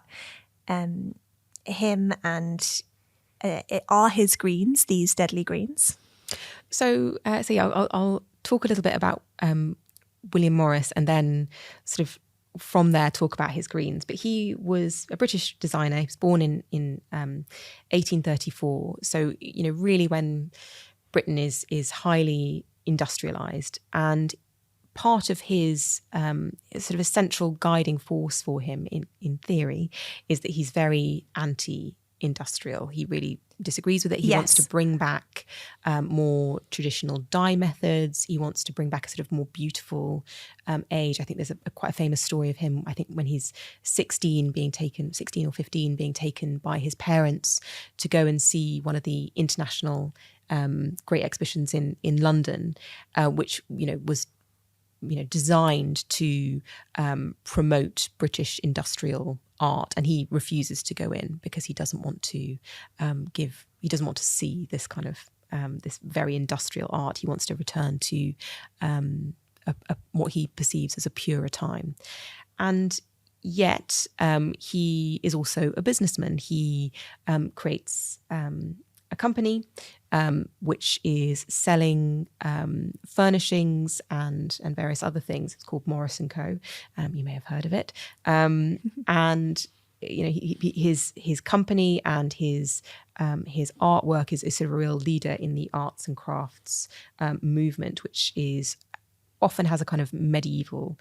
him, and are his greens these deadly greens? So I'll talk a little bit about William Morris, and then sort of from there talk about his greens. But he was a British designer. He was born in 1834. So really when Britain is highly industrialised, and part of his sort of a central guiding force for him in theory is that he's very anti-industrial. He really disagrees with it. He wants to bring back more traditional dye methods. He wants to bring back a sort of more beautiful age. I think there's quite a famous story of him, I think when he's 16 or 15, being taken by his parents to go and see one of the international great exhibitions in London, which was designed to promote British industrial art, and he refuses to go in because he doesn't want to see this kind of this very industrial art. He wants to return to what he perceives as a purer time. And yet he is also a businessman. He creates a company which is selling furnishings and various other things. It's called Morris & Co. You may have heard of it. And his company and his artwork is sort of a real leader in the arts and crafts movement, which often has a kind of medieval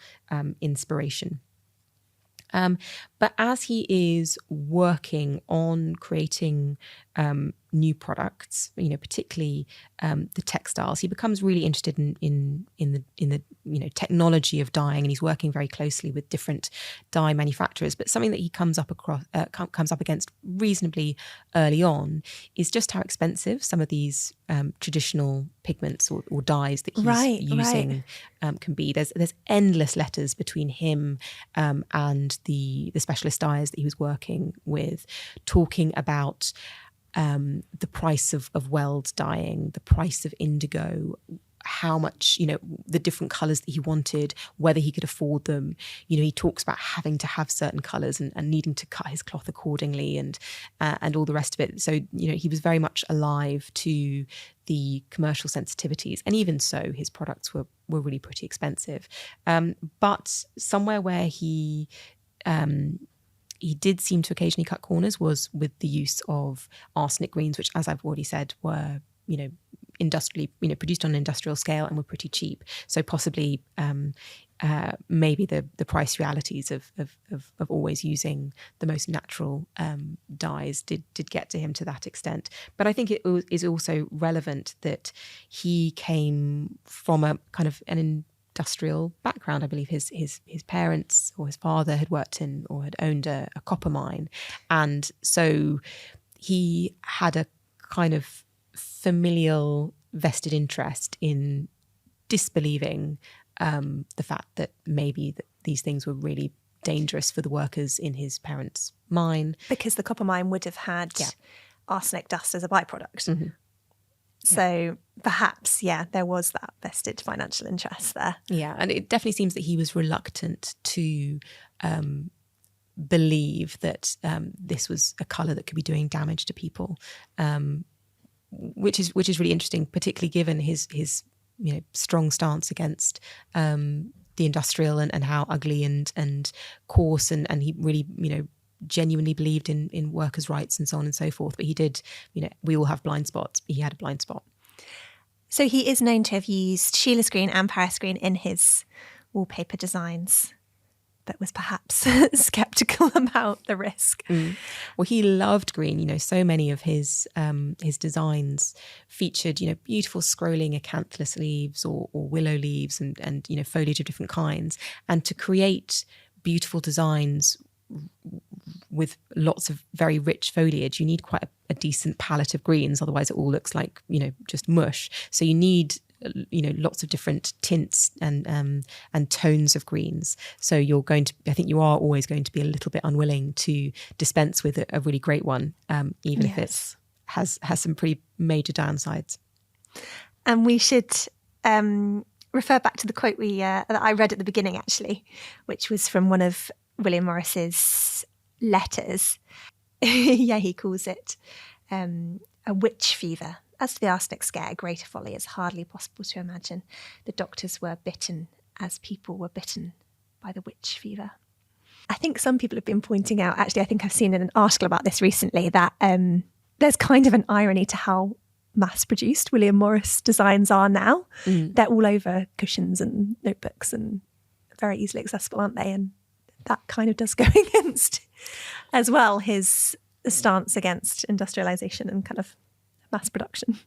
inspiration. But as he is working on creating new products, particularly the textiles, he becomes really interested in the technology of dyeing, and he's working very closely with different dye manufacturers. But something that he comes up against reasonably early on is just how expensive some of these traditional pigments or dyes that he's using can be. There's endless letters between him and the specialist dyers that he was working with, talking about the price of weld dyeing, the price of indigo, how much, the different colours that he wanted, whether he could afford them. He talks about having to have certain colours and needing to cut his cloth accordingly and all the rest of it. So, he was very much alive to the commercial sensitivities. And even so, his products were really pretty expensive. But somewhere where he did seem to occasionally cut corners was with the use of arsenic greens, which, as I've already said, were, industrially, produced on an industrial scale and were pretty cheap. So possibly maybe the price realities of always using the most natural dyes did get to him to that extent. But I think it is also relevant that he came from a kind of an industrial background. I believe his parents or his father had worked in or had owned a copper mine, and so he had a kind of familial vested interest in disbelieving the fact that maybe these things were really dangerous for the workers in his parents' mine, because the copper mine would have had arsenic dust as a byproduct. Mm-hmm. So perhaps, there was that vested financial interest there. Yeah, and it definitely seems that he was reluctant to believe that this was a colour that could be doing damage to people, which is really interesting, particularly given his strong stance against the industrial and how ugly and coarse and he really genuinely believed in workers' rights and so on and so forth. But he did, we all have blind spots. He had a blind spot. So he is known to have used Scheele's green and Paris green in his wallpaper designs, but was perhaps sceptical about the risk. Well, he loved green. So many of his designs featured, beautiful scrolling acanthus leaves or willow leaves and foliage of different kinds. And to create beautiful designs with lots of very rich foliage, you need quite a decent palette of greens. Otherwise, it all looks like just mush. So you need lots of different tints and tones of greens. So I think you are always going to be a little bit unwilling to dispense with a really great one, even if it has some pretty major downsides. And we should refer back to the quote that I read at the beginning, actually, which was from one of William Morris's letters. He calls it a witch fever. As to the arsenic scare, a greater folly is hardly possible to imagine. The doctors were bitten as people were bitten by the witch fever. I think some people have been pointing out, actually, I think I've seen in an article about this recently, that there's kind of an irony to how mass-produced William Morris designs are now. They're all over cushions and notebooks and very easily accessible, aren't they? And that kind of does go against, as well, his stance against industrialisation and kind of mass production.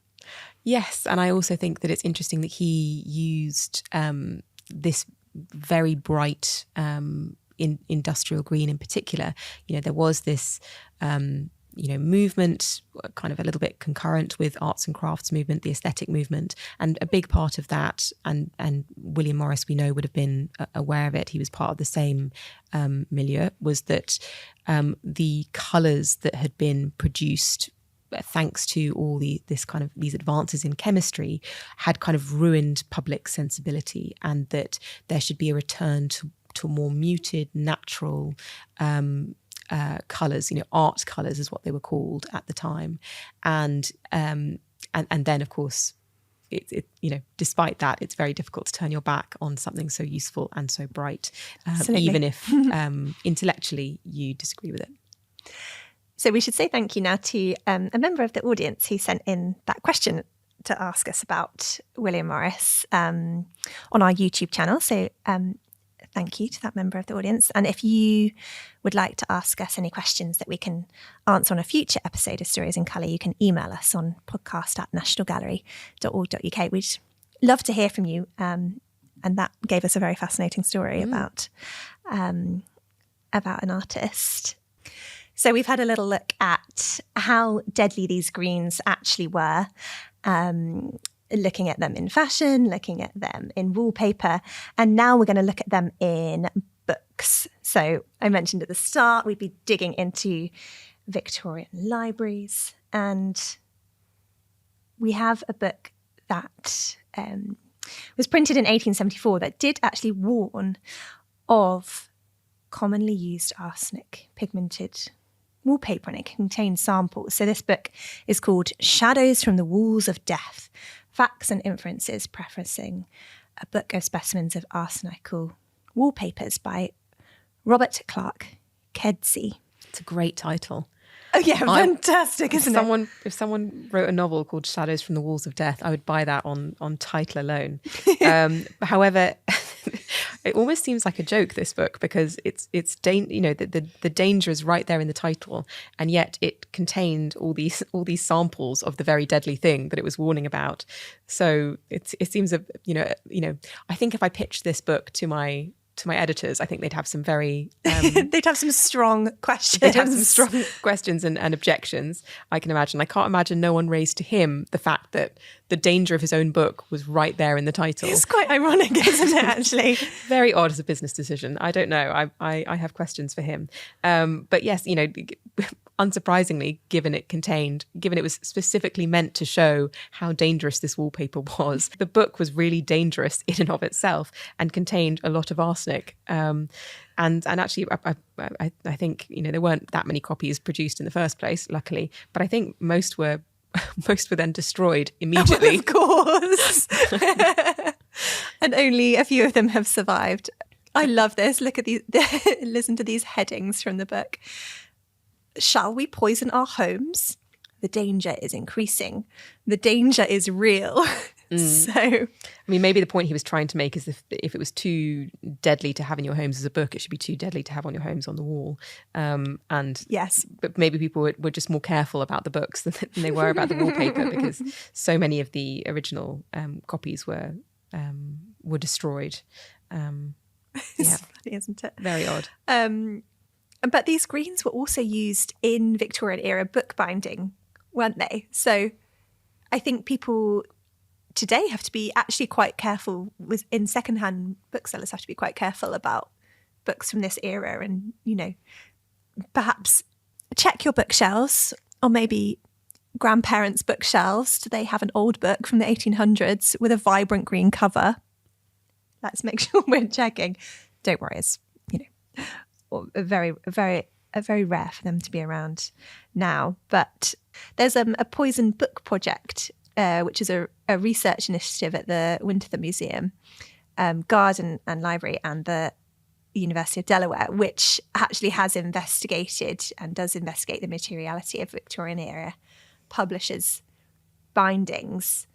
Yes, and I also think that it's interesting that he used this very bright industrial green in particular. There was this movement, kind of a little bit concurrent with arts and crafts movement, the aesthetic movement, and a big part of that, and William Morris, we know, would have been aware of it. He was part of the same milieu, was that the colours that had been produced thanks to all these advances in chemistry had kind of ruined public sensibility, and that there should be a return to more muted, natural colours, art colours is what they were called at the time. And then, of course, it despite that, it's very difficult to turn your back on something so useful and so bright, even if intellectually you disagree with it. So we should say thank you now to a member of the audience who sent in that question to ask us about William Morris on our YouTube channel. So thank you to that member of the audience. And if you would like to ask us any questions that we can answer on a future episode of Stories in Colour, you can email us on podcast@nationalgallery.org.uk. We'd love to hear from you. And that gave us a very fascinating story about an artist. So we've had a little look at how deadly these greens actually were, looking at them in fashion, looking at them in wallpaper, and now we're going to look at them in books. So I mentioned at the start we'd be digging into Victorian libraries, and we have a book that was printed in 1874 that did actually warn of commonly used arsenic pigmented wallpaper, and it contains samples. So this book is called Shadows from the Walls of Death, Facts and Inferences, prefacing a book of specimens of arsenical wallpapers by Robert Clark Kedzie. It's a great title. Oh yeah, fantastic, isn't it? If someone wrote a novel called Shadows from the Walls of Death, I would buy that on title alone. However, it almost seems like a joke, this book, because the danger is right there in the title, and yet it contained all these samples of the very deadly thing that it was warning about. So it seems I think if I pitched this book to my editors, I think they'd have some very they'd have some strong questions. They'd have some strong questions and objections, I can imagine. I can't imagine no one raised to him the fact that the danger of his own book was right there in the title. It's quite ironic, isn't it, actually? Very odd as a business decision. I don't know. I have questions for him. But yes, unsurprisingly, given it was specifically meant to show how dangerous this wallpaper was, the book was really dangerous in and of itself and contained a lot of arsenic. And actually, I think there weren't that many copies produced in the first place, luckily. But I think most were then destroyed immediately. Of course. And only a few of them have survived. I love this. Look at these. Listen to these headings from the book. Shall we poison our homes? The danger is increasing. The danger is real. So, I mean, maybe the point he was trying to make is if it was too deadly to have in your homes as a book, it should be too deadly to have on your homes on the wall. And yes, but maybe people were just more careful about the books than they were about the wallpaper, because so many of the original copies were destroyed. It's funny, isn't it? Very odd. But these greens were also used in Victorian era bookbinding, weren't they? So I think people today have to be actually quite careful in secondhand booksellers have to be quite careful about books from this era, and perhaps check your bookshelves, or maybe grandparents' bookshelves. Do they have an old book from the 1800s with a vibrant green cover? Let's make sure we're checking. Don't worry, it's very rare for them to be around now. But there's a poison book project, which is a research initiative at the Winterthur Museum, Garden and Library, and the University of Delaware, which actually has investigated and does investigate the materiality of Victorian era publishers' bindings.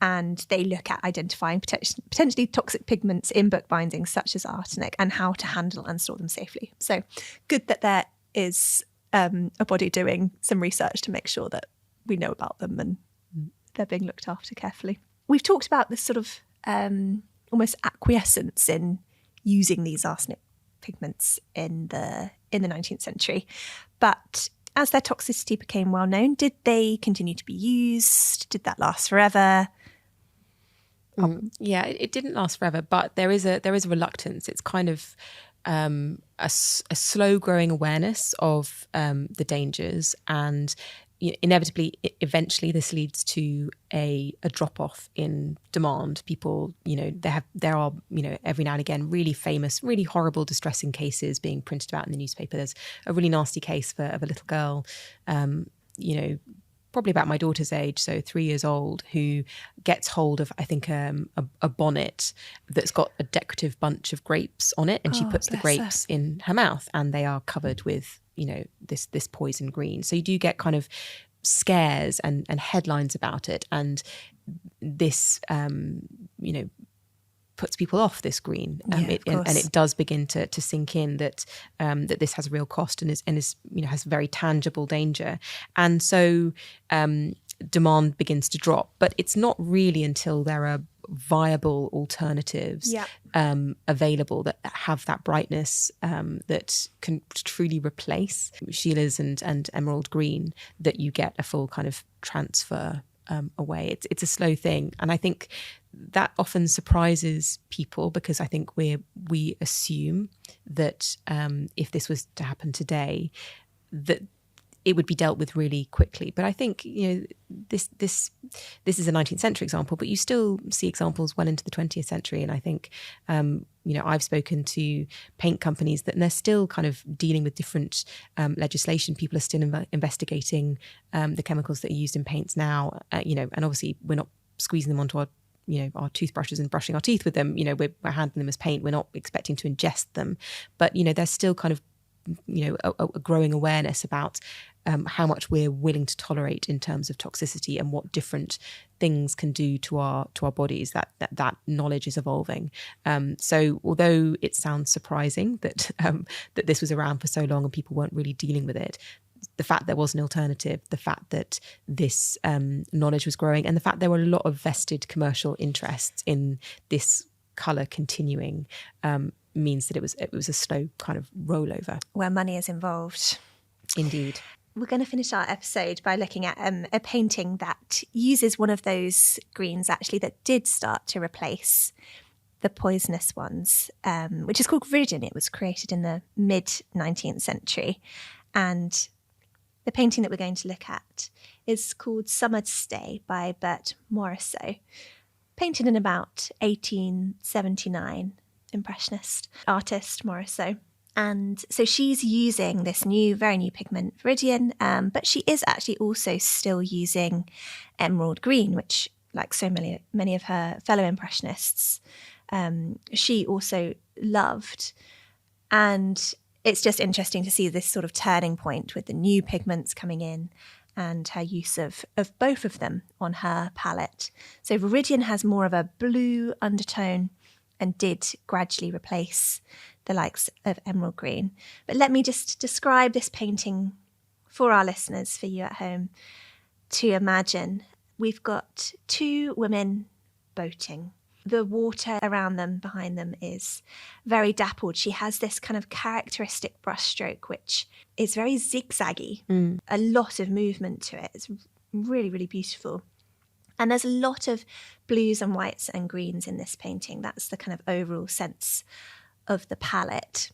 And they look at identifying potentially toxic pigments in book bindings, such as arsenic, and how to handle and store them safely. So good that there is a body doing some research to make sure that we know about them and they're being looked after carefully. We've talked about this sort of almost acquiescence in using these arsenic pigments in the 19th century. But as their toxicity became well known, did they continue to be used? Did that last forever? Yeah, it didn't last forever, but there is a reluctance. It's kind of a slow growing awareness of the dangers, and inevitably, eventually, this leads to a drop off in demand. People, there are every now and again really famous, really horrible, distressing cases being printed about in the newspaper. There's a really nasty case of a little girl, probably about my daughter's age, so 3 years old, who gets hold of, I think, a bonnet that's got a decorative bunch of grapes on it, and she puts the grapes in her mouth, and they are covered with, this poison green. So you do get kind of scares and headlines about it, and this, puts people off this green, and it does begin to sink in that this has a real cost and is has very tangible danger, and so demand begins to drop. But it's not really until there are viable alternatives available that have that brightness that can truly replace Scheile's and emerald green that you get a full kind of transfer away. It's a slow thing, and I think that often surprises people, because I think we assume that if this was to happen today, that it would be dealt with really quickly. But I think, this is a 19th century example, but you still see examples well into the 20th century. And I think, I've spoken to paint companies and they're still kind of dealing with different legislation. People are still investigating the chemicals that are used in paints now, and obviously we're not squeezing them onto our toothbrushes and brushing our teeth with them. We're handling them as paint. We're not expecting to ingest them. But, there's still kind of, a growing awareness about how much we're willing to tolerate in terms of toxicity and what different things can do to our bodies. That knowledge is evolving. So although it sounds surprising that this was around for so long and people weren't really dealing with it, the fact there was an alternative, the fact that this knowledge was growing, and the fact there were a lot of vested commercial interests in this colour continuing means that it was a slow kind of rollover. Where money is involved. Indeed. We're going to finish our episode by looking at a painting that uses one of those greens actually that did start to replace the poisonous ones, which is called Viridian. It was created in the mid-19th century. And the painting that we're going to look at is called Summer's Day by Berthe Morisot, painted in about 1879, impressionist artist Morisot. And so she's using this very new pigment, Viridian, but she is actually also still using emerald green, which, like so many of her fellow impressionists, she also loved. And it's just interesting to see this sort of turning point with the new pigments coming in and her use of both of them on her palette. So Viridian has more of a blue undertone and did gradually replace the likes of emerald green. But let me just describe this painting for our listeners, for you at home, to imagine. We've got two women boating. The water around them, behind them, is very dappled. She has this kind of characteristic brushstroke, which is very zigzaggy. A lot of movement to it. It's really, really beautiful. And there's a lot of blues and whites and greens in this painting. That's the kind of overall sense of the palette.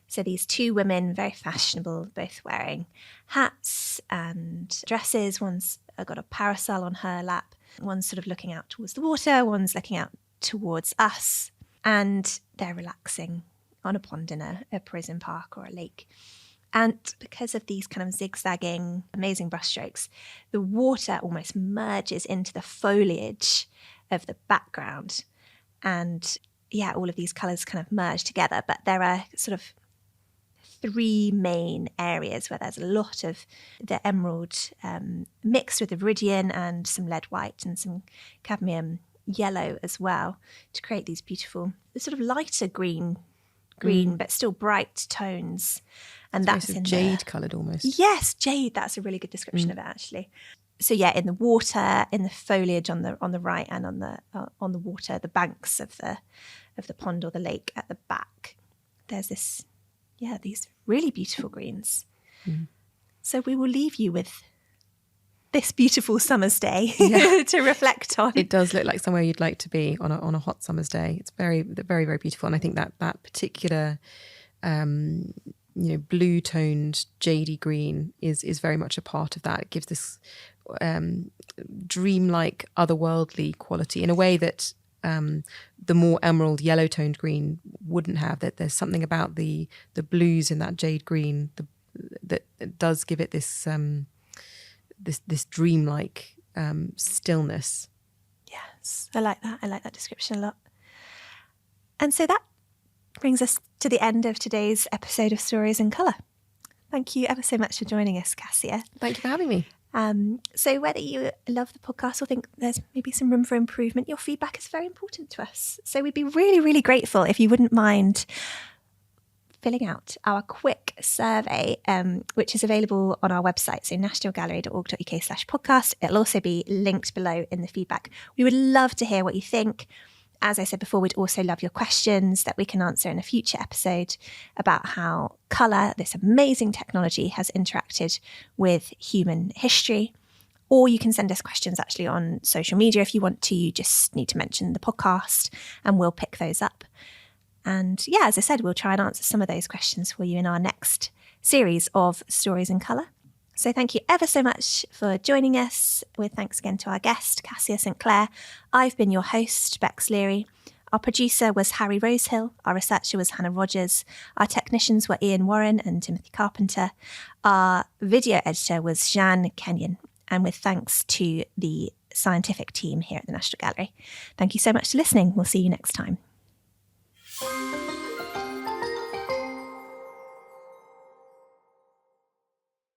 So these two women, very fashionable, both wearing hats and dresses. One's got a parasol on her lap. One's sort of looking out towards the water. One's looking out towards us. And they're relaxing on a pond in a prison park or a lake. And because of these kind of zigzagging, amazing brushstrokes, the water almost merges into the foliage of the background. And yeah, all of these colours kind of merge together. But there are sort of three main areas where there's a lot of the emerald mixed with the Viridian and some lead white and some cadmium yellow as well to create these beautiful, sort of lighter green, but still bright tones. And that's in jade coloured almost. Yes, jade. That's a really good description of it, actually. So yeah, in the water, in the foliage on the right, and on the water, the banks of the pond or the lake at the back, there's these really beautiful greens. So we will leave you with this beautiful summer's day to reflect on. It does look like somewhere you'd like to be on a hot summer's day. It's very, very, very beautiful. And I think that particular blue toned jadey green is very much a part of that. It gives this dreamlike, otherworldly quality in a way that the more emerald yellow toned green wouldn't have. That there's something about the blues in that jade green that does give it this this dreamlike stillness. Yes, I like that. I like that description a lot. And so that brings us to the end of today's episode of Stories in Colour. Thank you ever so much for joining us, Kassia. Thank you for having me. So whether you love the podcast or think there's maybe some room for improvement, your feedback is very important to us. So we'd be really, really grateful if you wouldn't mind filling out our quick survey, which is available on our website, so nationalgallery.org.uk/podcast. It'll also be linked below in the feedback. We would love to hear what you think. As I said before, we'd also love your questions that we can answer in a future episode about how colour, this amazing technology, has interacted with human history. Or you can send us questions actually on social media if you want to. You just need to mention the podcast and we'll pick those up. And yeah, as I said, we'll try and answer some of those questions for you in our next series of Stories in Colour. So thank you ever so much for joining us. With thanks again to our guest, Kassia St. Clair. I've been your host, Beks Leary. Our producer was Harry Rosehill. Our researcher was Hannah Rogers. Our technicians were Ian Warren and Timothy Carpenter. Our video editor was Jeanne Kenyon. And with thanks to the scientific team here at the National Gallery. Thank you so much for listening. We'll see you next time.